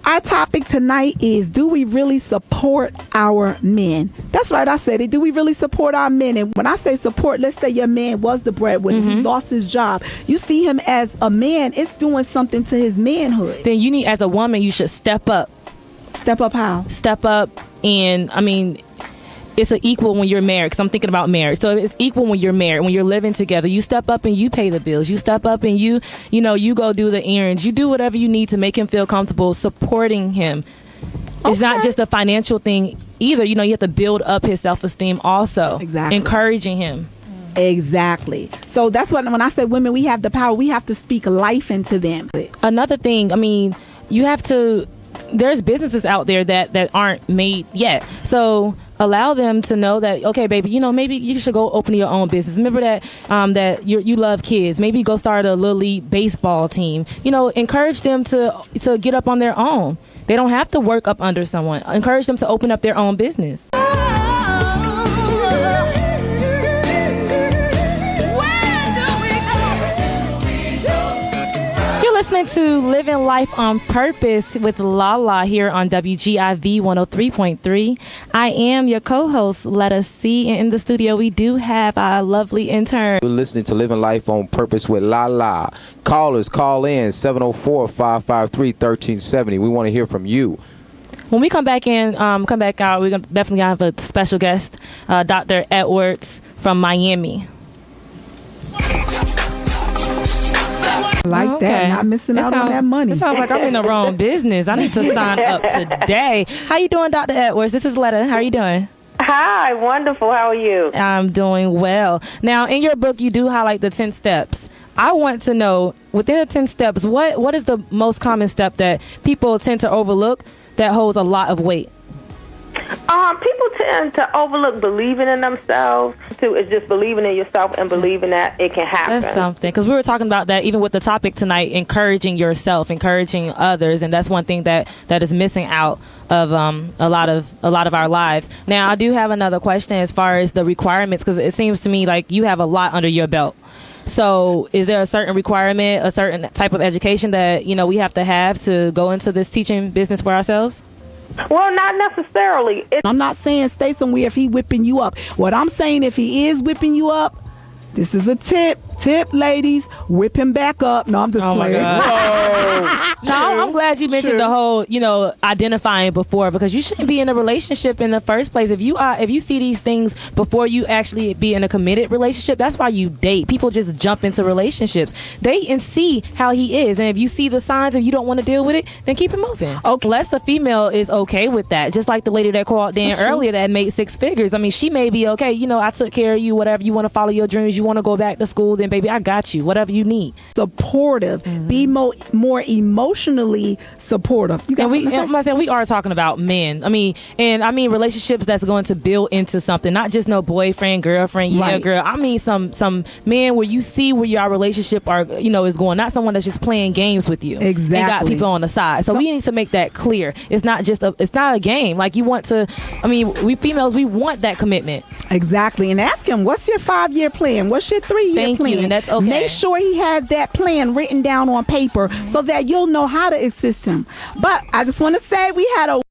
Our topic tonight is, do we really support our men? That's right, I said it. Do we really support our men? And when I say support, let's say your man was the breadwinner. He lost his job. You see him as a man, it's doing something to his manhood. Then you need, as a woman, you should step up. Step up how? Step up, and I mean, it's an equal when you're married, because I'm thinking about marriage. So it's equal when you're married, when you're living together. You step up and you pay the bills. You step up and you go do the errands. You do whatever you need to make him feel comfortable, supporting him. Okay. It's not just a financial thing either. You have to build up his self-esteem also. Exactly. Encouraging him. Exactly. So that's what, when I say women, we have the power. We have to speak life into them. Another thing, I mean, you have to, there's businesses out there that aren't made yet. So allow them to know that, okay, baby, maybe you should go open your own business. Remember that that you love kids. Maybe go start a little league baseball team. Encourage them to get up on their own. They don't have to work up under someone. Encourage them to open up their own business. Listening to Living Life on Purpose with Lala here on WGIV 103.3. I am your co-host, Letta C. And in the studio, we do have our lovely intern. You're listening to Living Life on Purpose with Lala. Callers, call in 704-553-1370. We want to hear from you. When we come back out, we're gonna definitely have a special guest, Dr. Edwards from Miami. Like that, not missing out on that money. It sounds like I'm in the wrong business. I need to sign up today. How you doing, Dr. Edwards? This is Letta. How are you doing? Hi, wonderful. How are you? I'm doing well. Now, in your book, you do highlight the 10 steps. I want to know, within the 10 steps, what is the most common step that people tend to overlook that holds a lot of weight? People tend to overlook believing in themselves. It's just believing in yourself and believing that it can happen. That's something, because we were talking about that even with the topic tonight, encouraging yourself, encouraging others, and that's one thing that is missing out of a lot of our lives. Now, I do have another question as far as the requirements, because it seems to me like you have a lot under your belt. So is there a certain requirement, a certain type of education that we have to go into this teaching business for ourselves? Well, not necessarily. I'm not saying stay somewhere if he whipping you up. What I'm saying, if he is whipping you up, this is a tip, ladies, whip him back up. No, I'm just playing. No, I'm glad you mentioned the whole, identifying before, because you shouldn't be in a relationship in the first place. If you see these things before you actually be in a committed relationship, that's why you date. People just jump into relationships. Date and see how he is, and if you see the signs and you don't want to deal with it, then keep it moving. Okay, unless the female is okay with that, just like the lady that called in earlier that made 6 figures. I mean, she may be okay. I took care of you. Whatever you want to follow your dreams, you want to go back to school, then baby, I got you. Whatever you need. Supportive. Be more emotionally supportive. We are talking about men. I mean relationships that's going to build into something, not just no boyfriend, girlfriend, girl. I mean some men where you see where your relationship is going, not someone that's just playing games with you. Exactly. And got people on the side. So we need to make that clear. It's not a game. Like, you want to, we females, we want that commitment. Exactly. And ask him, what's your 5-year plan? What's your 3-year plan? Thank you. And that's okay. Make sure he has that plan written down on paper so that you'll know how to assist him. But I just want to say we had a